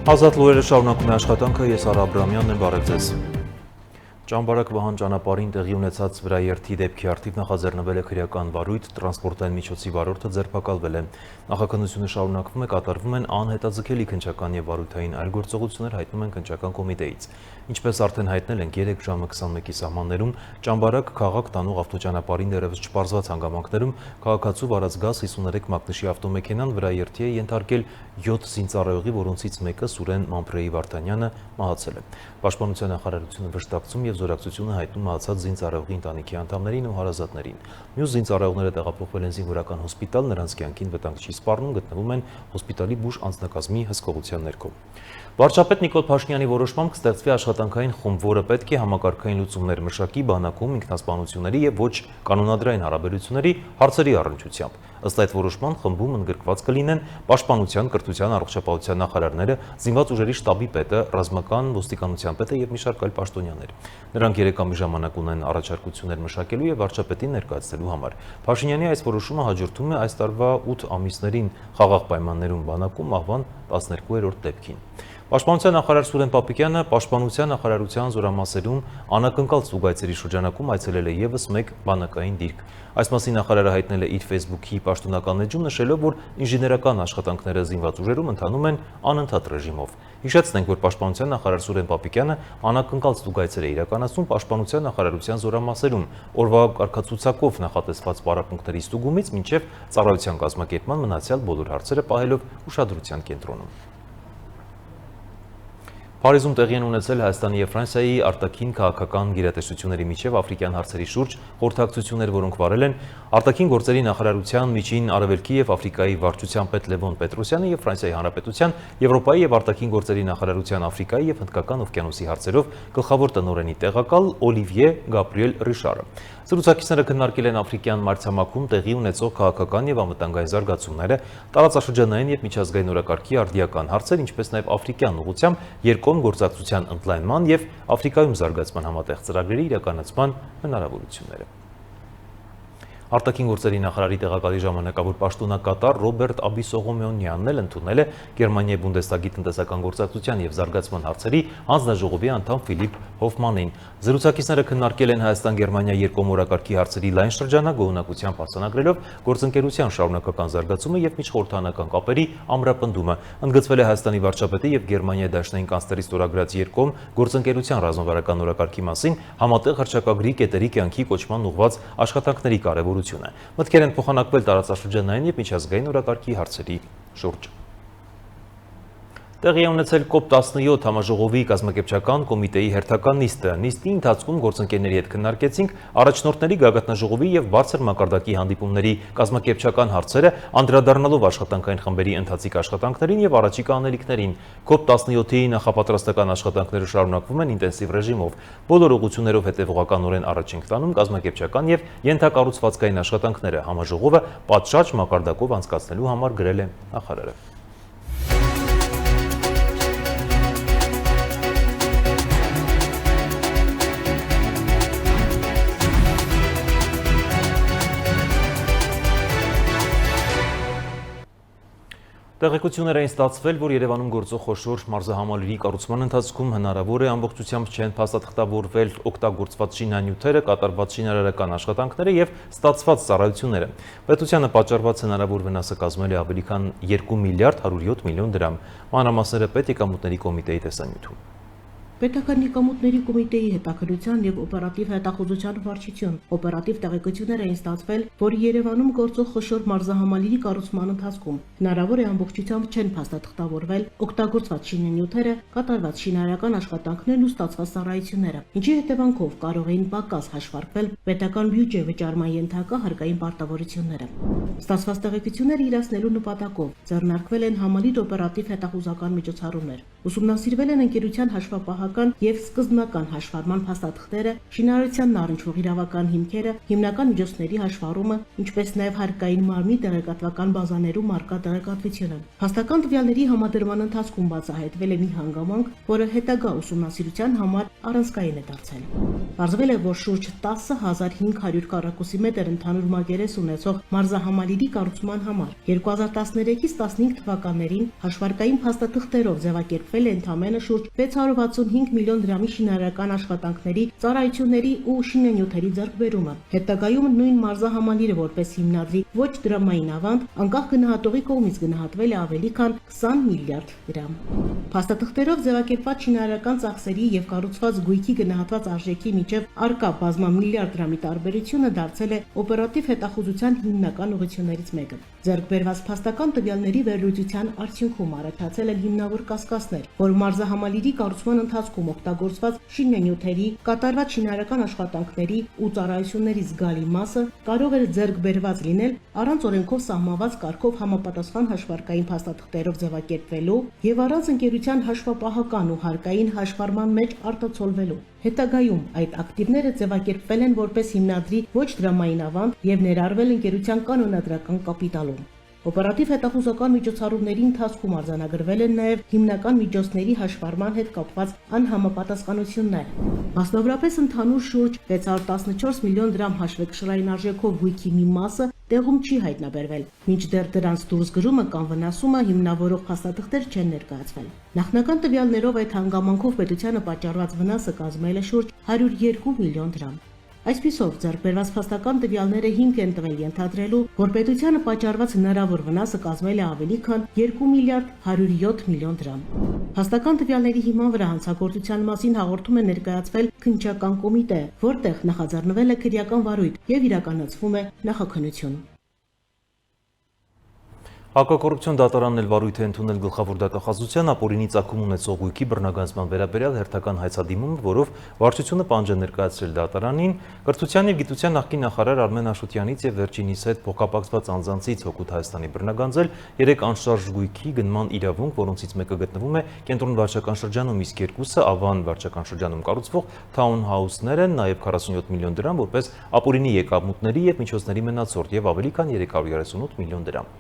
Ազատ լուրերը շարունակում է աշխատանքը, ես Արա Աբրամյանն եմ, բարև ձեզ։ Ճամբարակ Վահան ճանապարհին տեղի ունեցած վրաերթի դեպքի առթիվ նախաձեռնվել է քրեական վարույթ, տրանսպորտային միջոցի վարորդը ձերբակալվել է։ Նախաքննությունը շարունակվում է, կատարվում են անհետաձգելի քննչական եւ վարույթային այլ գործողություններ, հայտնում են քննչական կոմիտեից։ Ինչպես արդեն հայտնել են 3 ժամը 21-ի սահմաններում, Ճամբարակ քաղաք տանող ավտոճանապարհին դեռևս չպարզված հանգամանքներում քաղաքացու վարած գազ 53 մակնիշի ավտոմեքենան վրաերթի է ենթարկել 7 զինծառայողի, որոնցից մեկը Սուրեն Մանփրեի Վարդանյանը մահացել է։ Պաշտպանության նախարարությունը վշտակցում եւ զորակցությունը հայտնում մահացած զինծառայողի ընտանիքի անդամներին ու հարազատներին։ Մյուս զինծառայողները տեղափոխվել են զինվորական հոսպիտալ, նրանց կյանքին վտանգ չի սպառնում, գտնվում են հոսպիտալի բուժ անձնակազմի հսկողության ներքո։ Վարչապետ Նիկոլ Փաշինյանի որոշմամբ կստեղծվի աշխատանքային խումբ, որը պետք է համակարգային լուծումներ մշակի բանակում ինքնասպանությունների եւ ոչ կանոնադրային հարաբերությունների հարցերի առնչությամբ։ Ըստ այդ որոշման խմբում ընդգրկված կլինեն Պաշտպանության, Կրթության, Առողջապահության նախարարները, Զինված ուժերի շտաբի պետը, ռազմական ոստիկանության պետը եւ մի շարք այլ պաշտոնյաներ։ Նրանք 3 ամի ժամանակ ունեն առաջարկություններ մշակելու եւ վարչապետին ներկայացնելու համար։ Փաշինյանի այս որոշումը հաջորդում է այս տարվա 8 ամիսներին խաղաղ պայմաններում բանակում մահվան 12-րդ դեպքին։ Պաշտպանության նախարար Սուրեն Պապիկյանը Պաշտպանության նախարարության զորամասերում անակնկալ ստուգայցերի շրջանակում այցելել է եւս մեկ բանակային դիրք։ Այս մասին նախարարը հայտնել է իր Facebook-ի պաշտոնական էջում, նշելով, որ ինժեներական աշխատանքները զինված ուժերում ընթանում են անընդհատ ռեժիմով։ Հիշեցնենք, որ Պաշտպանության նախարար Սուրեն Պապիկյանը անակնկալ ստուգայցեր է իրականացնում Պաշտպանության նախարարության զորամասերում օրվա կարգացուցակով նախատեսված պարապմունքների ստուգումից մինչև ծառայության կազմակերպման մնացյալ բոլոր հարցերը պահելով ուշադրության կենտրոնում։ Փարիզում տեղի են ունեցել Հայաստանի եւ Ֆրանսիայի արտաքին քաղաքական գերատեսչությունների միջև աֆրիկյան հարցերի շուրջ խորհրդակցություններ, որոնք վարել են արտաքին գործերի նախարարության միջին Արևելքի եւ Աֆրիկայի վարչության պետ Լևոն Պետրոսյանը եւ Ֆրանսիայի Հանրապետության Եվրոպայի եւ արտաքին գործերի նախարարության Աֆրիկայի եւ Հնդկական օվկիանոսի հարցերով գլխավոր տնօրենի տեղակալ Օլիվիե Գաբրիել Ռիշարը։ Զրուցակիցները քննարկել են աֆրիկյան մայրցամաքում տեղի ունեցող քաղաքական եւ անվտանգային զարգացումները, տարածաշրջանային եւ միջազգային օրակարգի արդիական հարցեր, ինչպես նաեւ աֆրիկյան ուղղությամբ երկկողմ գործակցության ընդլայնման եւ Աֆրիկայում զարգացման համատեղ ծրագրերի իրականացման հնարավորությունները։ Արտաքին գործերի նախարարի տեղակալի ժամանակավոր պաշտոնակատար Ռոբերտ Աբիսողոմյոնյանն էլ ընդունել է Գերմանիայի Բունդեստագի տնտեսական գործակցության եւ զարգացման հարցերի հանձնաժողովի անդամ Ֆիլիպ Հոֆմանին։ Զրուցակիցները քննարկել են Հայաստան-Գերմանիա երկկողմ օրակարգի հարցերի լայն շրջանակ գոհունակությամբ արձանագրելով գործընկերության շարունակական զարգացումը եւ միջխորհրդանական կապերի ամրապնդումը։ Ընդգծվել է Հայաստանի վարչապետի եւ Գերմանիայի դաշնային կանցլերի ստորագրած երկկողմ գործընկերության ռազմավարական օրակարգի մասին համատեղ հռչակագրի կետերի կյանքի կոչման ուղղված աշխատանքների կարևորությունը։ Մտքեր են փոխանակվել տարածաշրջանային եւ միջազգային օրակարգի հարցերի շուրջ։ Տեղի է ունեցել COP17 համաժողովի կազմակերպչական կոմիտեի հերթական նիստը։ Նիստի ընթացքում գործընկերների հետ քննարկեցինք առաջնորդների գագաթնաժողովի եւ բարձր մակարդակի հանդիպումների կազմակերպչական հարցերը, անդրադառնալով աշխատանքային խմբերի ընթացիկ աշխատանքներին եւ առաջիկա անելիքներին։ COP17-ի նախապատրաստական աշխատանքները շարունակվում են ինտենսիվ ռեժիմով։ Բոլոր ուղղություններով հետևողականորեն առաջ ենք տանում կազմակերպչական եւ ենթակառուցվածքային աշխատանքները։ Համաժողովը պատշաճ մակարդակով անցկացնելու համար գրել է նախարարը։ Տեղեկություններ էին ստացվել, որ Երևանում գործող խոշոր մարզահամալիրի կառուցման ընթացքում հնարավոր է ամբողջությամբ չեն փաստաթղթավորվել օգտագործված շինանյութերը, կատարված շինարարական աշխատանքները եւ ստացված ծառայությունները։ Պետությանը պատճառված հնարավոր վնասը կազմել է ավելի քան 2 միլիարդ 107 միլիոն դրամ։ Մանրամասները Պետեկամուտների կոմիտեի տեսանյութում։ Պետական եկամուտների կոմիտեի հետաքրքրության եւ օպերատիվ հետախուզության վարչություն օպերատիվ տեղեկություններ էին ստացվել, որ Երևանում գործող խոշոր մարզահամալիրի կառուցման ընթացքում հնարավոր է ամբողջությամբ չեն փաստաթղթավորվել օգտագործված շինանյութերը, կատարված շինարարական աշխատանքներն ու ստացված ծառայությունները, ինչի հետևանքով կարող էին պակաս հաշվարկվել պետական բյուջե վճարման ենթակա հարկային պարտավորությունները։ Ստացված տեղեկությունները իրացնելու նպատակով ձեռնարկվել են համալիր օպերատիվ հետախուզական միջոցառումներ։ Ուսումնասիրվել են ընկերության հաշվապահական եւ սկզբնական հաշվառման փաստաթղթերը, շինարարությանն առնչվող իրավական հիմքերը, հիմնական միջոցների հաշվառումը, ինչպես նաեւ հարկային մարմնի տեղեկատվական բազաներում առկա տեղեկատվությունը։ Փաստական տվյալների համադրման ընթացքում բացահայտվել է մի հանգամանք, որը հետագա ուսումնասիրության համար առանցքային է դարձել։ Պարզվել է, որ շուրջ 10,500 քառակուսի մետր ընդհանուր մակերես ունեցող մարզահամալիրի կառուցման համար 2013-ից 15 թվականներին հաշվարկային փաստաթղթերով ձևակերպվել կազմակերպվել է ընդամենը շուրջ 665 միլիոն դրամի շինարարական աշխատանքների, ծառայությունների ու շինանյութերի ձեռքբերումը։ Հետագայում նույն մարզահամալիրը որպես հիմնադրի ոչ դրամային ավանդ անկախ գնահատողի կողմից գնահատվել է ավելի քան 20 միլիարդ դրամ։ Փաստաթղթերով ձևակերպված շինարարական ծախսերի եւ կառուցված գույքի գնահատված արժեքի միջև արկա բազմամիլիարդ դրամի տարբերությունը դարձել է օպերատիվ հետախուզության հիմնական ուղղություններից մեկը։ Ձեռք բերված փաստական տվյալների վերլուծության արդյունքում առաջացել են հիմնավոր կասկածներ, որ մարզահամալիրի կառուցման ընթացքում օգտագործված շինանյութերի, կատարված շինարարական աշխատանքների ու ծառայությունների զգալի մասը կարող էր ձեռք բերված լինել առանց օրենքով սահմանված կարգով համապատասխան հաշվարկային փաստաթղթերով ձևակերպվելու եւ առանց ընկերության հաշվապահական ու հարկային հաշվառման մեջ արտացոլվելու։ Հետագայում այդ ակտիվները ձևակերպվել են որպես հիմնադրի ոչ դրամային ավանդ եւ ներառվել ընկերության կանոնադրական կապիտալում։ Օպերատիվ հետախուզական միջոցառումների ընթացքում արձանագրվել են նաև հիմնական միջոցների հաշվառման հետ կապված անհամապատասխանություններ։ Մասնավորապես ընդհանուր շուրջ 614 միլիոն դրամ հաշվեկշռային արժեքով գույքի մի մասը տեղում չի հայտնաբերվել, մինչդեռ դրանց դուրսգրումը կամ վնասումը հիմնավորող փաստաթղթեր չեն ներկայացվել։ Նախնական տվյալներով այդ հանգամանքով պետությանը պատճառված վնասը կազմել է շուրջ 102 միլիոն դրամ։ Այսպիսով, ձեռք բերված փաստական տվյալները հիմք են տվել ենթադրելու, որ պետությանը պատճառված հնարավոր վնասը կազմել է ավելի քան 2 միլիարդ 107 միլիոն դրամ։ Փաստական տվյալների հիման վրա հանցագործության մասին հաղորդում է ներկայացվել քննչական կոմիտե, որտեղ նախաձեռնվել է քրեական վարույթ եւ իրականացվում է նախաքննություն։ Հակակոռուպցիոն դատարանն էլ վարույթ է ընդունել գլխավոր դատախազության ապօրինի ծագում ունեցող գույքի բռնագանձման վերաբերյալ հերթական հայցադիմում, որով վարչությունը պահանջ է ներկայացրել դատարանին կրթության եւ գիտության նախկին նախարար Արմեն Աշոտյանից եւ վերջինիս հետ փոխկապակցված անձանցից հօգուտ Հայաստանի բռնագանձել 3 անշարժ գույքի գնման իրավունք, որոնցից մեկը գտնվում է Կենտրոն վարչական շրջանում, իսկ երկուսը Ավան վարչական շրջանում կառուցվող թաուն հաուսներ են, նաեւ 47 միլիոն դրամ որպես ապօրինի եկամուտների եւ միջոցների մնացորդ եւ ավելի քան 338 միլիոն դրամ։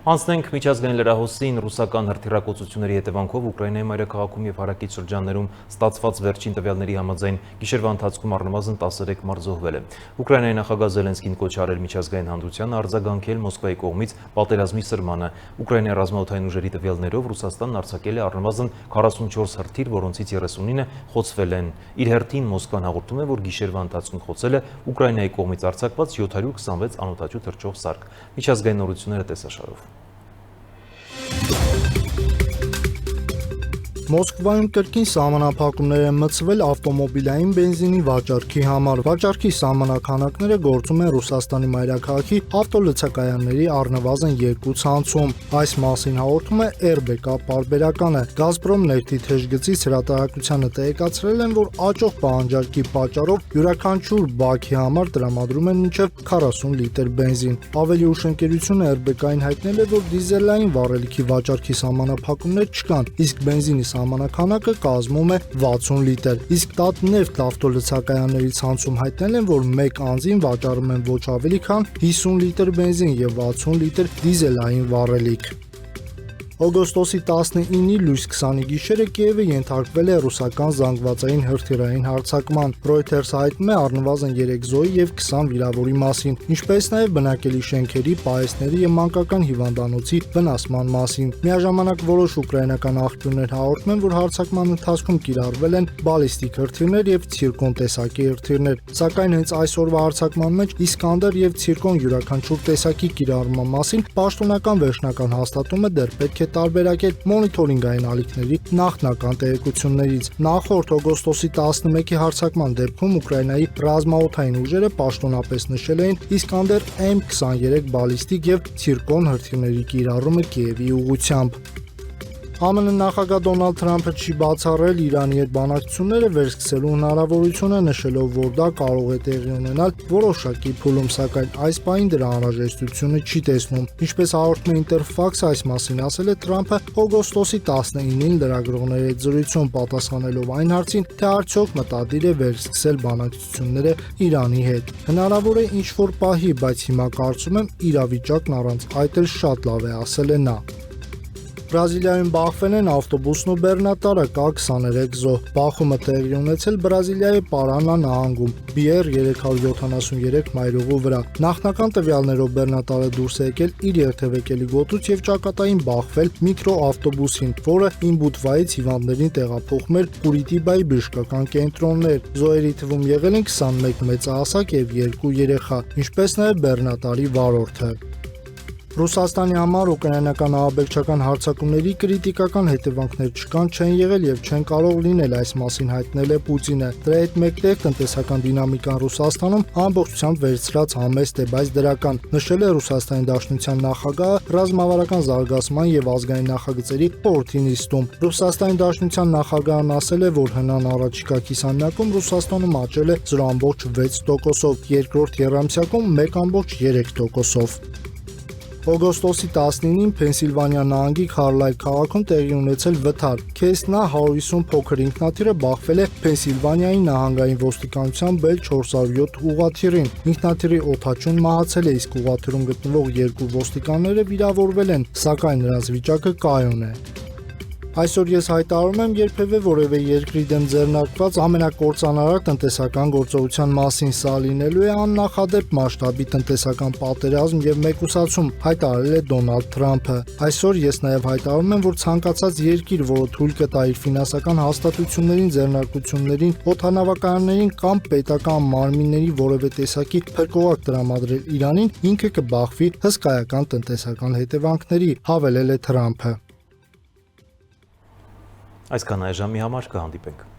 Անցնենք միջազգային լրահոսին ռուսական հրթիռակոծությունների հետևանքով Ուկրաինայի մայրաքաղաքում եւ հարակից շրջաններում ստացված վերջին տվյալների համաձայն գիշերվա ընթացքում առնվազն 13 մարդ զոհվել է։ Ուկրաինայի նախագահ Զելենսկին կոչ արել միջազգային հանրությանը արձագանքել Մոսկվայի կողմից պատերազմի սրմանը։ Ուկրաինայի ռազմաօդային ուժերի տվյալներով Ռուսաստանն արձակել է առնվազն 44 հրթիռ, որոնցից 39-ը խոցվել են։ Իր հերթին Մոսկվան հաղորդում է, որ գիշերվա ընթացքում խոցել է Ուկրաինայի կողմից արձակված 726 անօդաչու թռչող սարք։ Միջազգային նորությունները տեսաշարով։ Մոսկվայում կրկին սահմանափակումներ են մտցվել ավտոմոբիլային բենզինի վաճառքի համար։ Վաճառքի սահմանականակները գործում են Ռուսաստանի մայրաքաղաքի ավտոլցակայանների առնվազն 2 ցանցում։ Այս մասին հաղորդում է RBK պարբերականը։ Գազպրոմ նեֆտի թեժգծից հրատարակությանը տեղեկացրել են, որ աճող պահանջարկի պատճառով յուրաքանչյուր բաքի համար տրամադրում են մինչև 40 լիտր բենզին։ Ավելի ուշ ընկերությունը RBK-ին հայտնել է, որ դիզելային վառելիքի վաճառքի սահմանափակումներ չկան, իսկ բենզինի սահմանականակը կազմում է 60 լիտր, իսկ Տատնեֆտ ավտոլցակայանների ցանցում հայտնել են, որ մեկ անձին վաճառում են ոչ ավելի քան 50 լիտր բենզին եւ 60 լիտր դիզելային վառելիք։ Օգոստոսի 19-ի լույս 20-ի գիշերը Կիևը ենթարկվել է ռուսական զանգվածային հրթիռային հարձակման։ Reuters հայտնում է առնվազն 3 զոհի եւ 20 վիրավորի մասին, ինչպես նաեւ բնակելի շենքերի, պահեստների եւ մանկական հիվանդանոցի վնասման մասին։ Միաժամանակ որոշ ուկրաինական աղբյուրներ հաղորդում են, որ հարձակման ընթացքում կիրառվել են բալիստիկ հրթիռներ եւ ցիրկոն տեսակի հրթիռներ, սակայն հենց այսօրվա հարձակման մեջ Իսկանդեր եւ ցիրկոն յուրաքանչյուր տեսակի կիրառման մասին պաշտոնական վերջնական հաստատումը դեռ պետք է տարբերակել մոնիթորինգային ալիքների նախնական տեղեկություններից։ Նախորդ օգոստոսի 11-ի հարձակման դեպքում Ուկրաինայի ռազմաօդային ուժերը պաշտոնապես նշել էին Իսկանդեր M23 բալիստիկ եւ ցիրկոն հրթիռների կիրառումը Կիևի ուղղությամբ։ ԱՄՆ նախագահ Դոնալդ Թրամփը չի բացառել Իրանի հետ բանակցությունները վերսկսելու հնարավորությունը, նշելով, որ դա կարող է տեղի ունենալ որոշակի փուլում, սակայն այս պահին դրա անհրաժեշտությունը չի տեսնում։ Ինչպես հաղորդում է Interfax, այս մասին ասել է Թրամփը օգոստոսի 19-ին լրագրողների հետ զրույցում, պատասխանելով այն հարցին, թե արդյոք մտադիր է վերսկսել բանակցությունները Իրանի հետ։ Հնարավոր է ինչ-որ պահի, բայց հիմա կարծում եմ իրավիճակն առանց այդ էլ շատ լավ է, ասել է նա։ Բրազիլիայում բախվել են ավտոբուսն ու բեռնատարը կա 23 զոհ։ Բախումը տեղի ունեցել Բրազիլիայի Պարանա նահանգում BR 373 մայրուղու վրա։ Նախնական տվյալներով բեռնատարը դուրս է եկել իր երթևեկելի գոտուց եւ ճակատային բախվել միկրոավտոբուսին, որը Իմբուտվայից հիվանդներին տեղափոխում էր Կուրիտիբայի բժշկական կենտրոններ։ Զոհերի թվում եղել են 21 մեծահասակ եւ 2 երեխա, ինչպես նաեւ բեռնատարի վարորդը։ Ռուսաստանի համար ուկրաինական ահաբեկչական հարձակումների կրիտիկական հետևանքներ չկան, չեն եղել եւ չեն կարող լինել, այս մասին հայտնել է Պուտինը։ Դրա հետ մեկտեղ տնտեսական դինամիկան Ռուսաստանում ամբողջությամբ վերցրած համեստ է, բայց դրական, նշել է Ռուսաստանի Դաշնության նախագահը ռազմավարական զարգացման եւ ազգային նախագծերի խորհրդի նիստում։ Ռուսաստանի Դաշնության նախագահն ասել է, որ հնան առաջիկա կիսամյակում Ռուսաստանում աճել է 0.6%-ով, երկրորդ եռամսյակում 1.3%-ով։ Օգոստոսի 19-ին Փենսիլվանիա նահանգի Քարլայլ քաղաքում տեղի ունեցել վթար։ Քեսնա 150 փոքր ինքնաթիռը բախվել է Փենսիլվանիայի նահանգային ոստիկանության Bell 407 ուղղաթիռին։ Ինքնաթիռի օդաչուն մահացել է, իսկ ուղղաթիռում գտնվող երկու ոստիկանները վիրավորվել են, սակայն նրանց վիճակը կայուն է։ Այսօր ես հայտարարում եմ երբևէ որևէ երկրի դեմ ձեռնարկված ամենակործանարար տնտեսական գործողության մասին, սա լինելու է աննախադեպ մասշտաբի տնտեսական պատերազմ եւ մեկուսացում, հայտարարել է Դոնալդ Թրամփը։ Այսօր ես նաեւ հայտարարում եմ, որ ցանկացած երկիր, որը թույլ կտա իր ֆինանսական հաստատություններին, ձեռնարկություններին, օդանավակայաններին կամ պետական մարմինների որևէ տեսակի փրկողակ տրամադրել Իրանին, ինքը կբախվի հսկայական տնտեսական հետևանքների, հավելել է Թրամփը։ Այսքան այժմի համար կհանդիպենք։